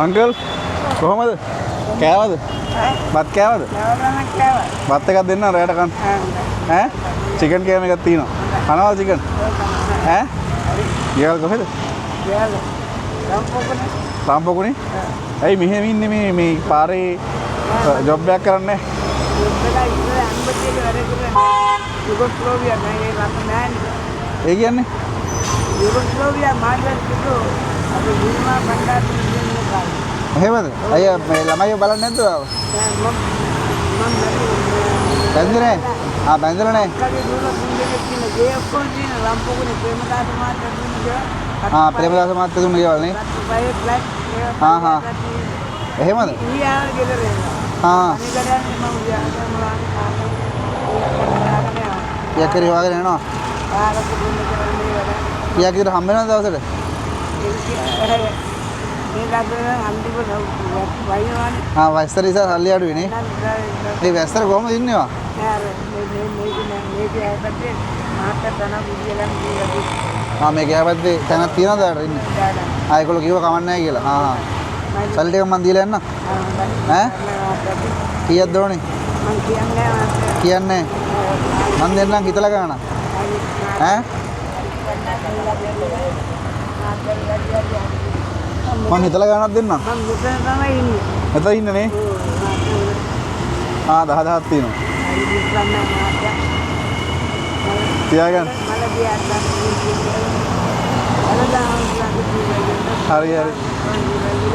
Uncle කොහමද? කෑවද? බත් කෑවද? බත් එකක් දෙන්න රැයට කන්න. ඈ? චිකන් කෑම එකක් තියෙනවා. කනවද චිකන්? ඈ? ඊයල් කොහෙද? ඊයල්. රාම්පොකුනේ? ඇයි මෙහෙම ඉන්නේ මේ පාරේ ජොබ් එකක් කරන්නේ? ඒ කියන්නේ? එහෙමද? අයියා මේ ළමයිව බලන්නේ නැද්ද ඔයාව? බැඳුනේ? බැඳලා නැහැ. ප්‍රේමදාස මහත්තයා දුන්න ගෙවල් නේ? එහෙමද? යකරි වගේ නේනවා. යාකිට හම්බ වෙනවද දවසට? වැස්තර ඉතින් සල්ලි අඩුයි නේ. මේ වැස්තර කොහමද ඉන්නේවා? මේක යහපැත්තේ තැනක් තියනවද ඔයාලට ඉන්න? ඒගොල්ලෝ කිව්ව කමක් නැහැ කියලා. සල්ලි ටික මන් දීලා යන්න. ඈ? කීයක්ද ඕනේ? මං කියන්නේ මං දෙන්නම් හිතලා ගන්න. ඈ? මං හිතලා ගන්නක් දෙන්නම්. මං මෙතන තමයි ඉන්නේ. මෙතන ඉන්නේ නේ? 10,000ක් තියෙනවා. තියාගන්න. හරි හරි.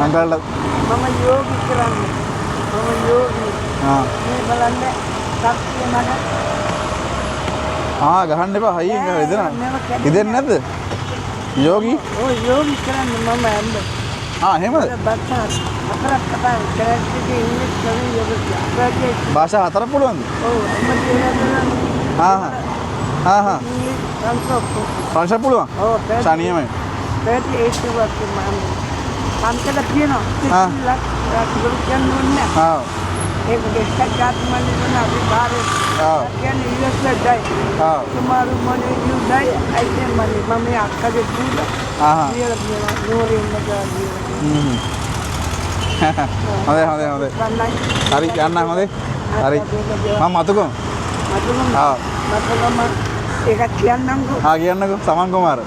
අංකල්ට මම යෝගි කරන්නේ. මම යෝගි. මේ බලන්න ශක්තිය මට. ගහන්න එපා හයියෙන් ගහ ඉදෙනවා. ඉදෙන්නේ නැද්ද? යෝගි? ඔව් යෝගි කරන්නේ මම යන්නේ. එහෙමද? භාෂා හතරක් පුළුවන්ද? ඔව් ප්‍රංශ පුළුවන්? ඔව් සානියමයි. 38 වර්ෂ මම පන්සල කියනවා. ඒක දෙකක් ගන්න මල්ලි අපි බාරේ. කියන්නේ ඉස්සෙල්ලා දැයි. සමහරු මොනේ යුදයි අයිතේ මල්ලි මම අක්කගේ දුල. කියලා කියනවා නෝරේ ඉන්නකා. හොඳයි. හරි යන්න හොඳයි. හරි. මම මතුකෝ. මතුකම ඒක කියන්නම්කෝ. කියන්නකෝ සමන් කුමාර.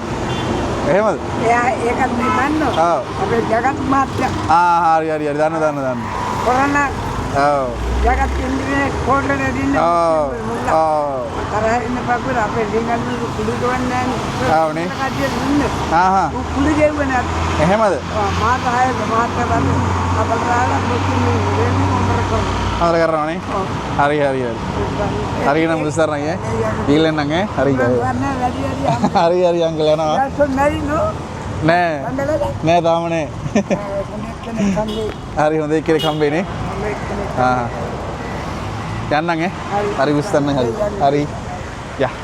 එහෙමද? එයා ඒකත් දන්නෝ. අපේ ජගත් මහත්තයා. හරි. දන්න. කොරෝනා. ජගත් ඉන්නේ කොල්ලනේ දින්නේ. තරහ ඉන්න පපුර අපේ ඩිංගල්ලු කුඩු ගවන්නේ නැහැ. නේ. කඩිය දුන්නේ. කුඩු ගෙව්වේ නැත්. එහෙමද? මාත ආයේ මාත බඳ අපලරාලා මුස්ලිම් වෙන්නේ මොකද කරන්නේ? හරි. හරි නම් මුස්තරණගේ. ඊළෙන් නම් හරි. හරි අංකල් යනවා. නෑ තාම නෑ. හරි හොඳයි කියලා කම්බේනේ. යන්නම් හරි විස්තරන්න හරි. යා